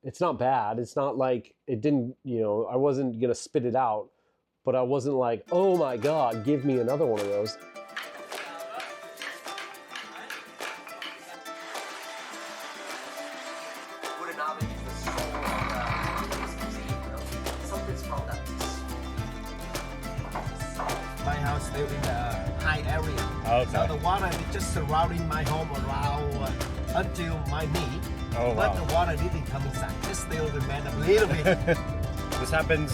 It's not bad. It's not like it didn't, I wasn't gonna spit it out, but I wasn't like, oh my God, give me another one of those. My house live in a high area. Okay. So the water is just surrounding my home around until my knee. Oh, but wow. the water didn't come inside. Just still remain a little bit. This happens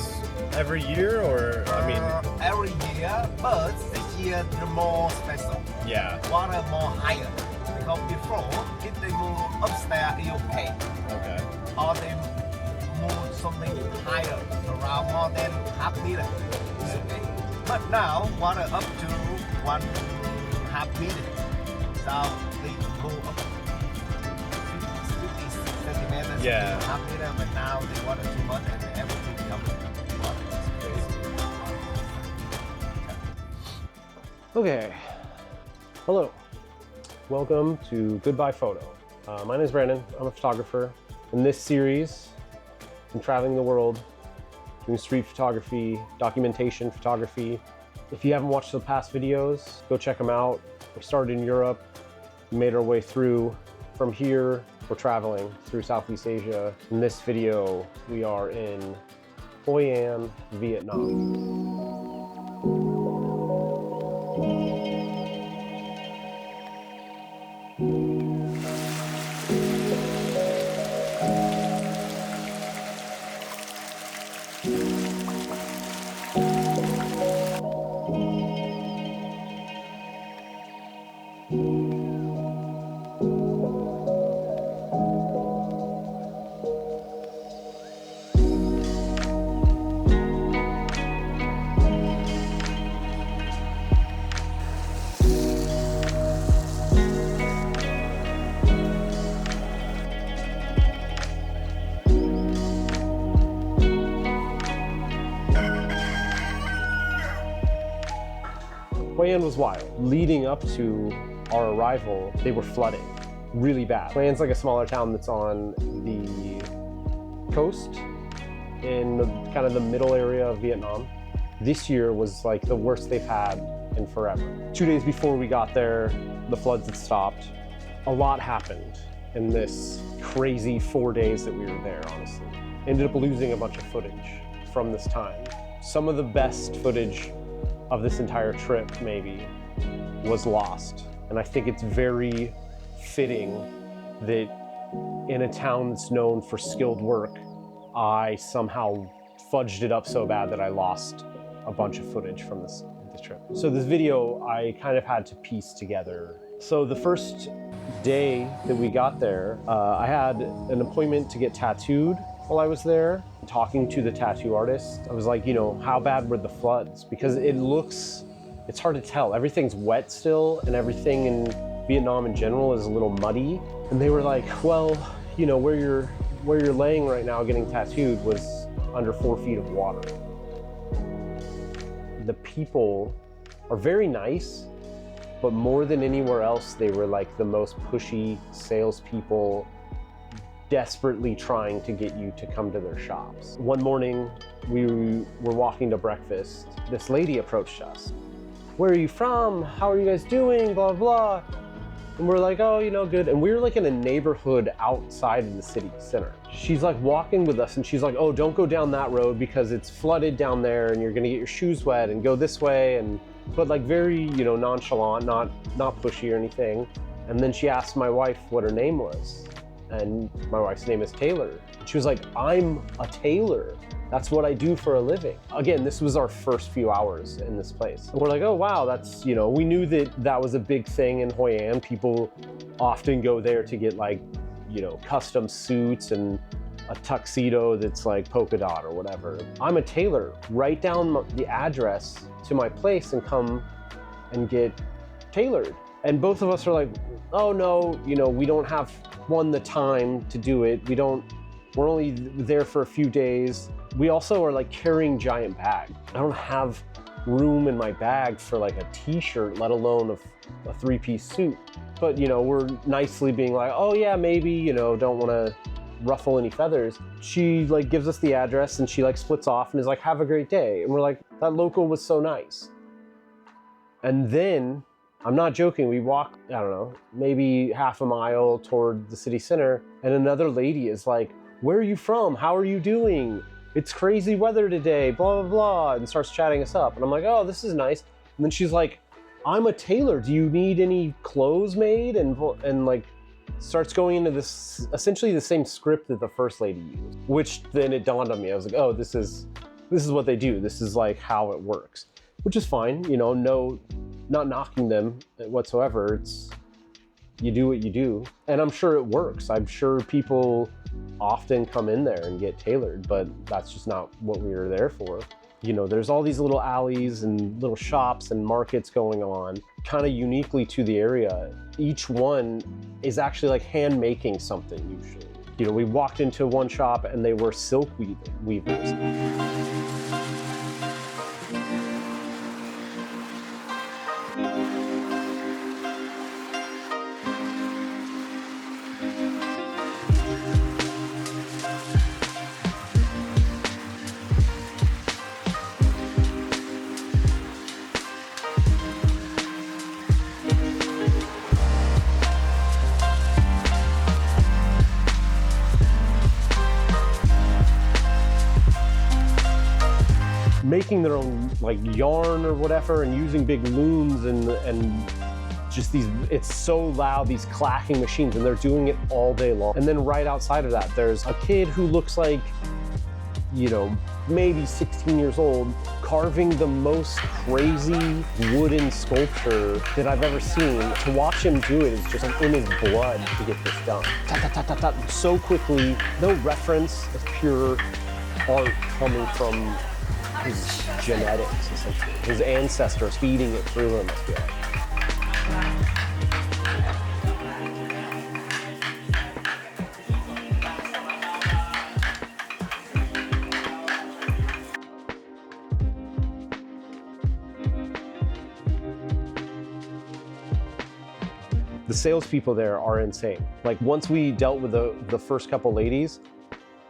every year, or every year, but this year the more special. Yeah. Water more higher. Because before, if they move upstairs, it's okay. Okay. Or they move something higher, around more than half meter, it's okay. But now, water up to 1.5 meter. So they move up 50 centimeters, Yeah. half meter, but now the water too much and everything comes water. Okay. Hello. Welcome to Goodbye Photo. My name is Brandon. I'm a photographer. In this series, I'm traveling the world, doing street photography, documentation photography. If you haven't watched the past videos, go check them out. We started in Europe, made our way through. From here, we're traveling through Southeast Asia. In this video, we are in Hoi An, Vietnam. Hoi An was wild. Leading up to our arrival, they were flooding really bad. Hoi An's like a smaller town that's on the coast in kind of the middle area of Vietnam. This year was like the worst they've had in forever. 2 days before we got there, the floods had stopped. A lot happened in this crazy 4 days that we were there, honestly. Ended up losing a bunch of footage from this time. Some of the best footage of this entire trip, maybe, was lost. And I think it's very fitting that in a town that's known for skilled work, I somehow fudged it up so bad that I lost a bunch of footage from this trip. So this video, I kind of had to piece together. So the first day that we got there, I had an appointment to get tattooed while I was there. Talking to the tattoo artist, I was like, how bad were the floods? Because it's hard to tell. Everything's wet still, and everything in Vietnam in general is a little muddy. And they were like, well, where you're laying right now getting tattooed was under 4 feet of water. The people are very nice, but more than anywhere else, they were like the most pushy salespeople, desperately trying to get you to come to their shops. One morning, we were walking to breakfast. This lady approached us. Where are you from? How are you guys doing? Blah, blah. And we're like, oh, good. And we were like in a neighborhood outside of the city center. She's like walking with us and she's like, oh, don't go down that road because it's flooded down there and you're gonna get your shoes wet, and go this way. But like very, nonchalant, not pushy or anything. And then she asked my wife what her name was. And my wife's name is Taylor. She was like, I'm a tailor. That's what I do for a living. Again, this was our first few hours in this place. And we're like, oh wow, that's, we knew that was a big thing in Hoi An. People often go there to get like, custom suits and a tuxedo that's like polka dot or whatever. I'm a tailor. Write down the address to my place and come and get tailored. And both of us are like, oh no, we don't have the time to do it. We're only there for a few days. We also are like carrying giant bags. I don't have room in my bag for like a t-shirt, let alone a 3-piece suit. But we're nicely being like, oh yeah, maybe, don't want to ruffle any feathers. She like gives us the address and she like splits off and is like, have a great day. And we're like, that local was so nice. And then, I'm not joking, we walk, I don't know, maybe half a mile toward the city center, and another lady is like, where are you from? How are you doing? It's crazy weather today, blah, blah, blah, and starts chatting us up. And I'm like, oh, this is nice. And then she's like, I'm a tailor. Do you need any clothes made? And like, starts going into this, essentially the same script that the first lady used, which then it dawned on me. I was like, oh, this is what they do. This is like how it works, which is fine. You know, not knocking them whatsoever. It's, you do what you do. And I'm sure it works. I'm sure people often come in there and get tailored, but that's just not what we were there for. You know, there's all these little alleys and little shops and markets going on, kind of uniquely to the area. Each one is actually like hand making something usually. You know, we walked into one shop and they were silk weavers. Making their own like yarn or whatever and using big looms and just these, it's so loud, these clacking machines, and they're doing it all day long. And then right outside of that, there's a kid who looks like, you know, maybe 16 years old, carving the most crazy wooden sculpture that I've ever seen. To watch him do it is just in his blood to get this done. So quickly, no reference, it's pure art coming from his genetics, essentially. His ancestors feeding it through him, I feel like. The salespeople there are insane. Like once we dealt with the first couple ladies,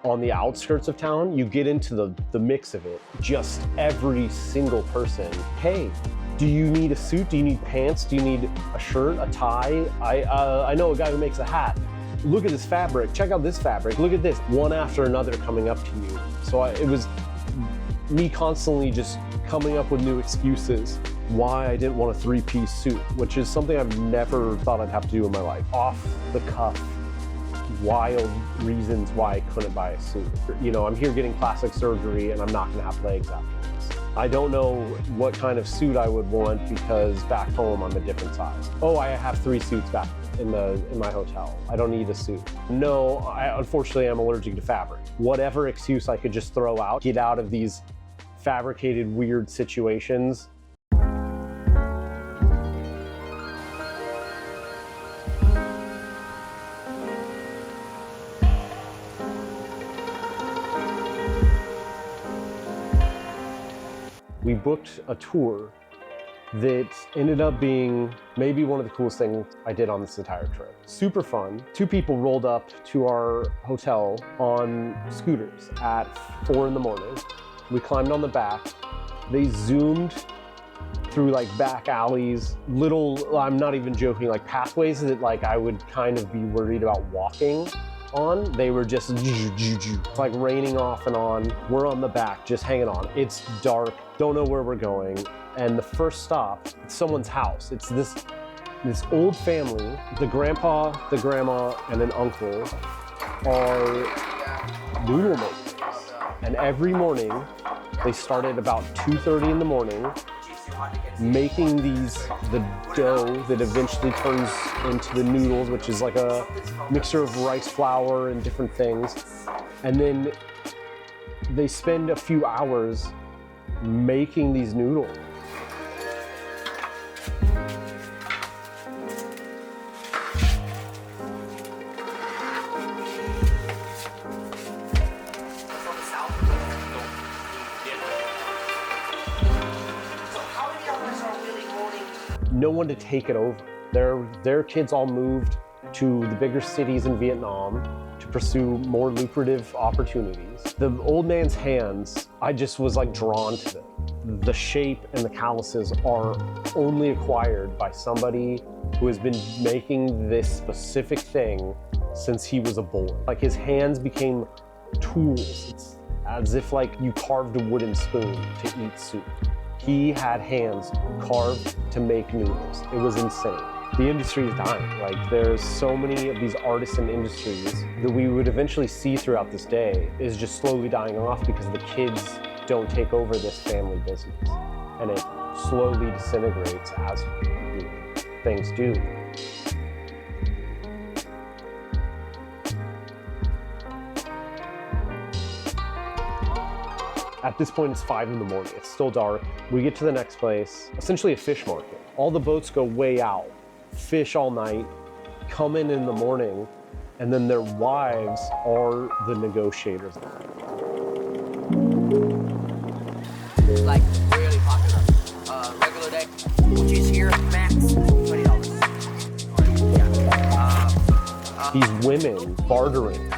on the outskirts of town, you get into the mix of it. Just every single person. Hey, do you need a suit? Do you need pants? Do you need a shirt, a tie? I know a guy who makes a hat. Look at this fabric. Check out this fabric. Look at this. One after another coming up to you. So it was me constantly just coming up with new excuses why I didn't want a three-piece suit, which is something I've never thought I'd have to do in my life. Off the cuff, wild reasons why I couldn't buy a suit. You know, I'm here getting plastic surgery and I'm not gonna have legs after this. I don't know what kind of suit I would want because back home I'm a different size. Oh, I have 3 suits back in my hotel. I don't need a suit. No, unfortunately I'm allergic to fabric. Whatever excuse I could just throw out, get out of these fabricated weird situations. We booked a tour that ended up being maybe one of the coolest things I did on this entire trip. Super fun. 2 people rolled up to our hotel on scooters at 4 in the morning. We climbed on the back. They zoomed through like back alleys, little, I'm not even joking, like pathways that like I would kind of be worried about walking on. They were just like raining off and on. We're on the back, just hanging on. It's dark, don't know where we're going. And the first stop, it's someone's house. It's this old family. The grandpa, the grandma, and an uncle are noodle makers. And every morning, they started about 2:30 in the morning, making the dough that eventually turns into the noodles, which is like a mixture of rice flour and different things. And then they spend a few hours making these noodles. No one to take it over. Their kids all moved to the bigger cities in Vietnam to pursue more lucrative opportunities. The old man's hands, I just was like drawn to them. The shape and the calluses are only acquired by somebody who has been making this specific thing since he was a boy. Like his hands became tools. It's as if like you carved a wooden spoon to eat soup. He had hands carved to make noodles. It was insane. The industry is dying. Like there's so many of these artisan industries that we would eventually see throughout this day is just slowly dying off because the kids don't take over this family business. And it slowly disintegrates as things do. At this point, it's 5 in the morning. It's still dark. We get to the next place, essentially a fish market. All the boats go way out, fish all night, come in the morning, and then their wives are the negotiators. It's like really popular. Regular day, which is here, max $20. These women bartering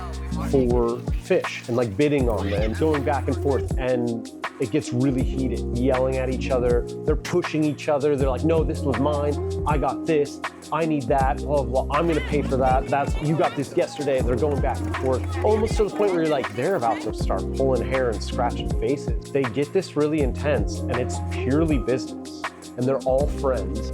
for fish and like bidding on them, going back and forth, and it gets really heated, yelling at each other. They're pushing each other. They're like, no, this was mine. I got this. I need that. Oh, well, I'm gonna pay for that. You got this yesterday. They're going back and forth, almost to the point where you're like, they're about to start pulling hair and scratching faces. They get this really intense, and it's purely business, and they're all friends.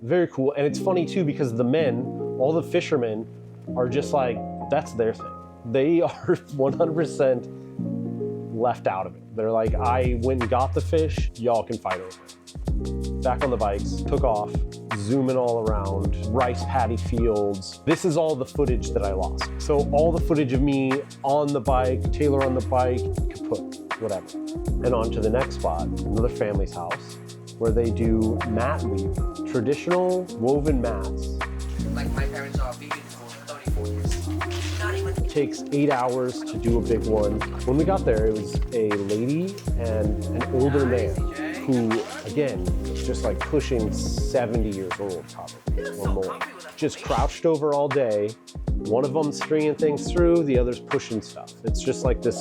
Very cool. And it's funny too, because the men, all the fishermen are just like, that's their thing. They are 100% left out of it. They're like, I went and got the fish, y'all can fight over it. Back on the bikes, took off, zooming all around, rice paddy fields. This is all the footage that I lost. So all the footage of me on the bike, Taylor on the bike, kaput, whatever. And on to the next spot, another family's house, where they do mat weave, traditional woven mats. Like my parents are vegan for 34 years. Not even. It takes 8 hours to do a big one. When we got there, it was a lady and an older man who, again, was just like pushing 70 years old, probably, or more. Just crouched over all day. One of them stringing things through, the other's pushing stuff. It's just like this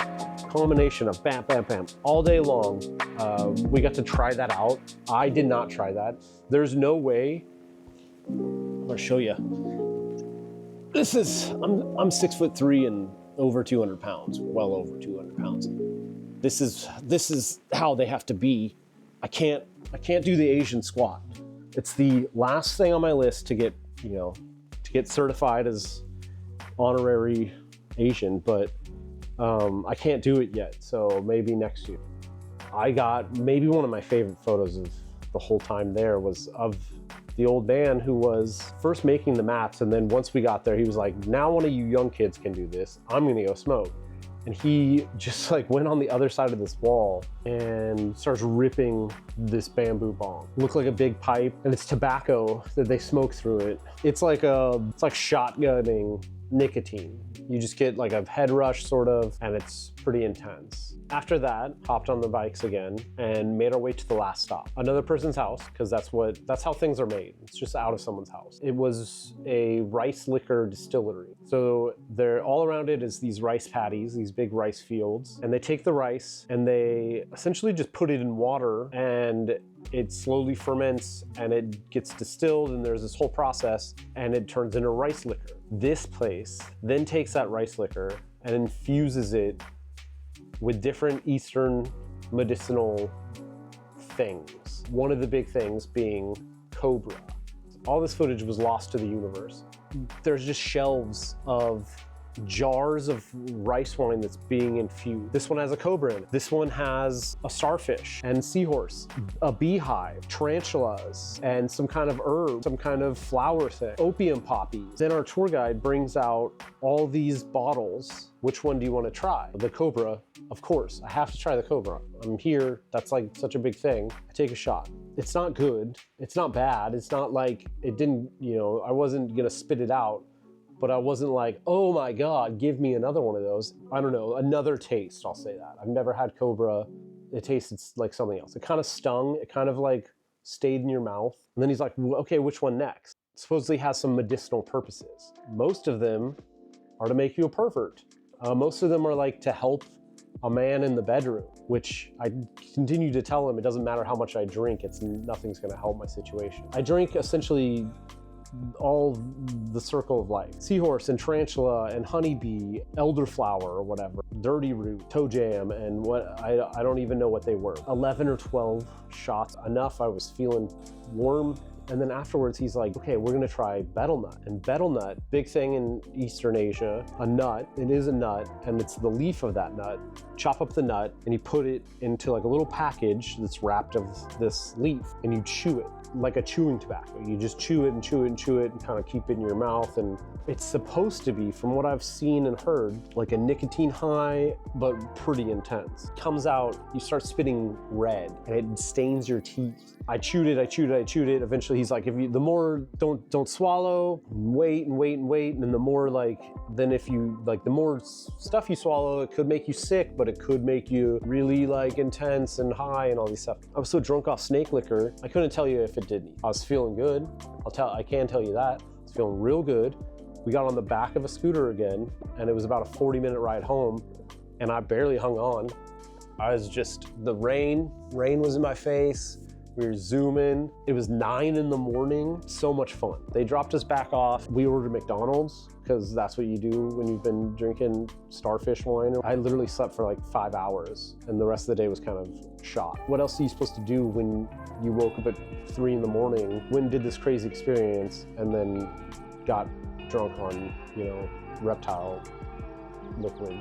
combination of bam, bam, bam, all day long. We got to try that out. I did not try that. There's no way. I'm gonna show you. This is, I'm 6'3" and over 200 pounds, well over 200 pounds. This is how they have to be. I can't do the Asian squat. It's the last thing on my list to get certified as honorary Asian, but I can't do it yet, so maybe next year. I got maybe one of my favorite photos of the whole time there was of the old man who was first making the mats, and then once we got there, he was like, now one of you young kids can do this. I'm gonna go smoke. And he just like went on the other side of this wall and starts ripping this bamboo bong. Looked like a big pipe, and it's tobacco that they smoke through it. It's like shotgunning nicotine. You just get like a head rush sort of, and it's pretty intense. After that, hopped on the bikes again and made our way to the last stop. Another person's house, because that's how things are made. It's just out of someone's house. It was a rice liquor distillery. So they're all around it is these rice paddies, these big rice fields, and they take the rice and they essentially just put it in water, and it slowly ferments and it gets distilled, and there's this whole process, and it turns into rice liquor. This place then takes that rice liquor and infuses it with different Eastern medicinal things. One of the big things being Cobra. All this footage was lost to the universe. There's just shelves of jars of rice wine that's being infused. This one has a cobra in it. This one has a starfish and seahorse, a beehive, tarantulas, and some kind of herb, some kind of flower thing, opium poppies. Then our tour guide brings out all these bottles. Which one do you want to try? The Cobra, of course. I have to try the Cobra. I'm here, that's like such a big thing. I take a shot. It's not good, it's not bad, it's not like it didn't, I wasn't gonna spit it out, but I wasn't like, oh my God, give me another one of those. I don't know, another taste, I'll say that. I've never had Cobra. It tasted like something else. It kind of stung. It kind of like stayed in your mouth. And then he's like, okay, which one next? It supposedly has some medicinal purposes. Most of them are to make you a pervert. Most of them are like to help a man in the bedroom, which I continue to tell him it doesn't matter how much I drink, nothing's gonna help my situation. I drink essentially all the circle of life. Seahorse and tarantula and honeybee, elderflower or whatever, dirty root, toe jam, and what I don't even know what they were. 11 or 12 shots, enough. I was feeling warm. And then afterwards, he's like, okay, we're gonna try betel nut. And betel nut, big thing in Eastern Asia, a nut, it is a nut, and it's the leaf of that nut. Chop up the nut, and you put it into like a little package that's wrapped of this leaf, and you chew it, like a chewing tobacco. You just chew it and chew it and chew it and kind of keep it in your mouth. And it's supposed to be, from what I've seen and heard, like a nicotine high, but pretty intense. Comes out, you start spitting red, and it stains your teeth. I chewed it, I chewed it, I chewed it. Eventually he's like, the more, don't swallow, wait and wait and wait. And the more the more stuff you swallow, it could make you sick, but it could make you really like intense and high and all these stuff. I was so drunk off snake liquor, I couldn't tell you if it did me. I was feeling good. I can tell you that. I was feeling real good. We got on the back of a scooter again, and it was about a 40-minute ride home, and I barely hung on. I was just, the rain was in my face. We were zooming. It was 9 in the morning. So much fun. They dropped us back off. We ordered McDonald's because that's what you do when you've been drinking starfish wine. I literally slept for like 5 hours and the rest of the day was kind of shot. What else are you supposed to do when you woke up at 3 in the morning, when did this crazy experience, and then got drunk on, reptile liquid?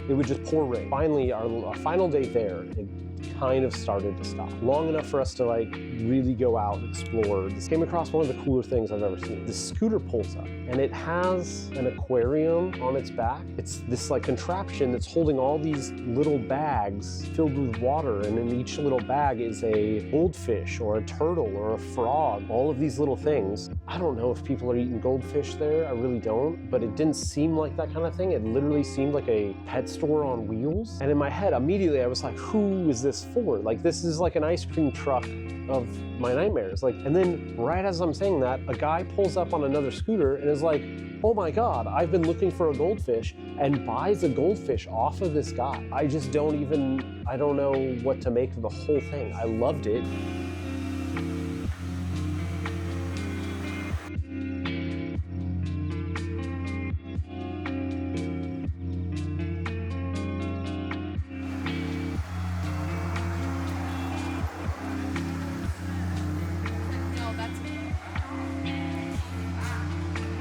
It would just pour rain. Finally, our final day there, it kind of started to stop. Long enough for us to like really go out and explore. This came across one of the cooler things I've ever seen. The scooter pulls up and it has an aquarium on its back. It's this like contraption that's holding all these little bags filled with water, and in each little bag is a goldfish or a turtle or a frog, all of these little things. I don't know if people are eating goldfish there, I really don't, but it didn't seem like that kind of thing. It literally seemed like a pet store on wheels. And in my head, immediately I was like, who is this for? Like, this is like an ice cream truck of my nightmares. Like, and then right as I'm saying that, a guy pulls up on another scooter and is like, oh my God, I've been looking for a goldfish, and buys a goldfish off of this guy. I don't know what to make of the whole thing. I loved it.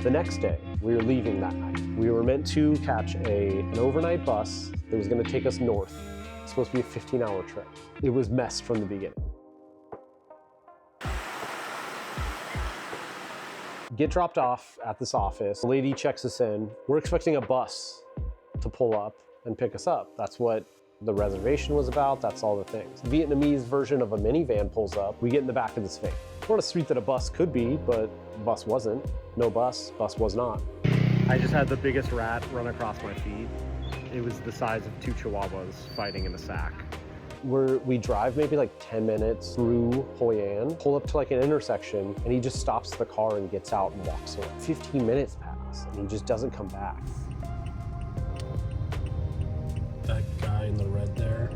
The next day, we were leaving that night. We were meant to catch an overnight bus that was gonna take us north. It's supposed to be a 15-hour trip. It was messed from the beginning. Get dropped off at this office. The lady checks us in. We're expecting a bus to pull up and pick us up. That's what the reservation was about. That's all the things. Vietnamese version of a minivan pulls up. We get in the back of this van. We're on a street that a bus could be, but the bus wasn't. No bus was not. I just had the biggest rat run across my feet. It was the size of 2 chihuahuas fighting in a sack. We drive maybe like 10 minutes through Hoi An, pull up to like an intersection, and he just stops the car and gets out and walks away. 15 minutes pass, and he just doesn't come back. That guy in the red there,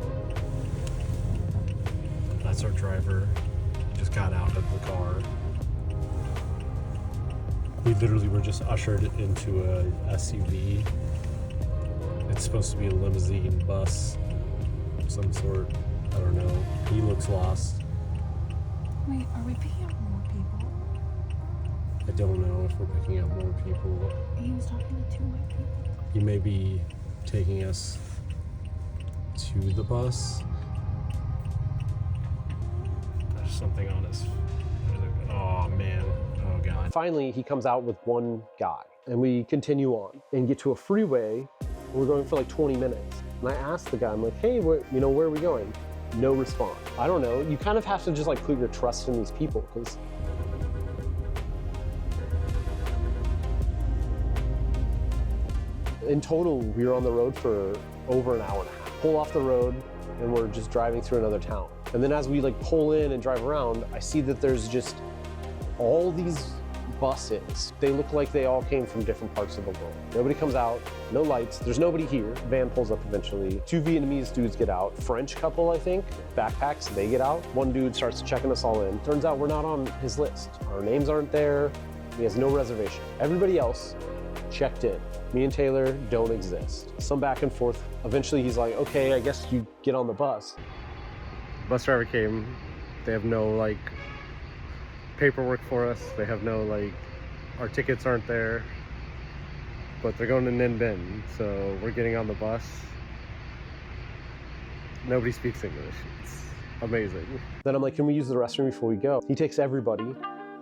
that's our driver. Just got out of the car. We literally were just ushered into a SUV. It's supposed to be a limousine bus of some sort. I don't know. He looks lost. Wait, are we picking up more people? I don't know if we're picking up more people. He was talking to 2 white people. He may be taking us to the bus. There's something on his. Oh man. Oh God. Finally, he comes out with one guy, and we continue on and get to a freeway. We're going for like 20 minutes. And I asked the guy, I'm like, hey, where are we going? No response. I don't know. You kind of have to just like put your trust in these people, because in total, we were on the road for over an hour and a half. Pull off the road and we're just driving through another town. And then as we like pull in and drive around, I see that there's just all these buses. They look like they all came from different parts of the world. Nobody comes out, no lights, there's nobody here. Van pulls up eventually. 2 Vietnamese dudes get out. French couple, I think, backpacks, they get out. One dude starts checking us all in. Turns out we're not on his list. Our names aren't there. He has no reservation. Everybody else checked in. Me and Taylor don't exist. Some back and forth. Eventually he's like, okay, I guess you get on the bus. Bus driver came. They have no like paperwork for us. They have no like, our tickets aren't there, but they're going to Ninh Binh. So we're getting on the bus. Nobody speaks English. It's amazing. Then I'm like, can we use the restroom before we go? He takes everybody.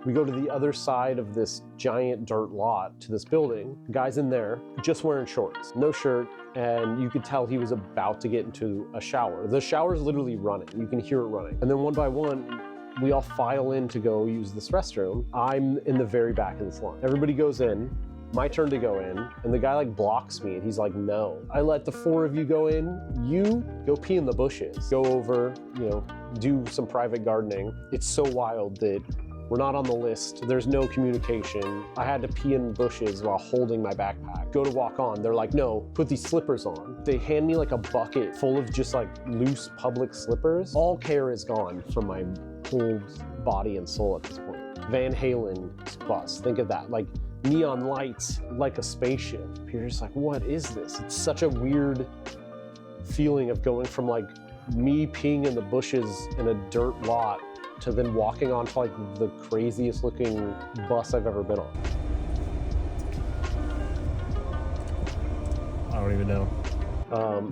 We go to the other side of this giant dirt lot to this building. The guy's in there, just wearing shorts, no shirt, and you could tell he was about to get into a shower. The shower's literally running. You can hear it running. And then one by one, we all file in to go use this restroom. I'm in the very back of this line. Everybody goes in, my turn to go in, and the guy like blocks me and he's like, no. I let the 4 of you go in, you go pee in the bushes. Go over, you know, do some private gardening. It's so wild that we're not on the list. There's no communication. I had to pee in bushes while holding my backpack. Go to walk on. They're like, no, put these slippers on. They hand me like a bucket full of just like loose public slippers. All care is gone from my whole body and soul at this point. Van Halen's bus, think of that. Like neon lights, like a spaceship. You're just like, what is this? It's such a weird feeling of going from like me peeing in the bushes in a dirt lot to then walking onto like the craziest looking bus I've ever been on. I don't even know.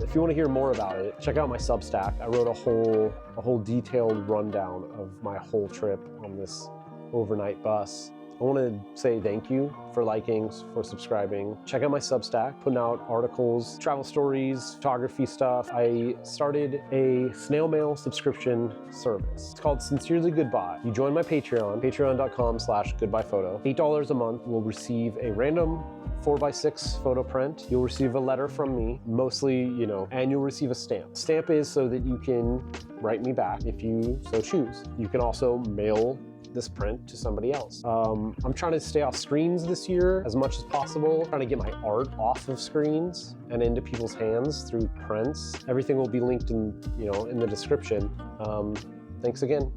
If you want to hear more about it, check out my Substack. I wrote a whole detailed rundown of my whole trip on this overnight bus. I want to say thank you for liking, for subscribing. Check out my Substack, putting out articles, travel stories, photography stuff. I started a snail mail subscription service. It's called Sincerely Goodbye. You join my Patreon, patreon.com/goodbyephoto. $8 a month will receive a random 4x6 photo print. You'll receive a letter from me, mostly, you know, and you'll receive a stamp. Stamp is so that you can write me back if you so choose. You can also mail this print to somebody else. I'm trying to stay off screens this year as much as possible. I'm trying to get my art off of screens and into people's hands through prints. Everything will be linked in, you know, in the description. Thanks again.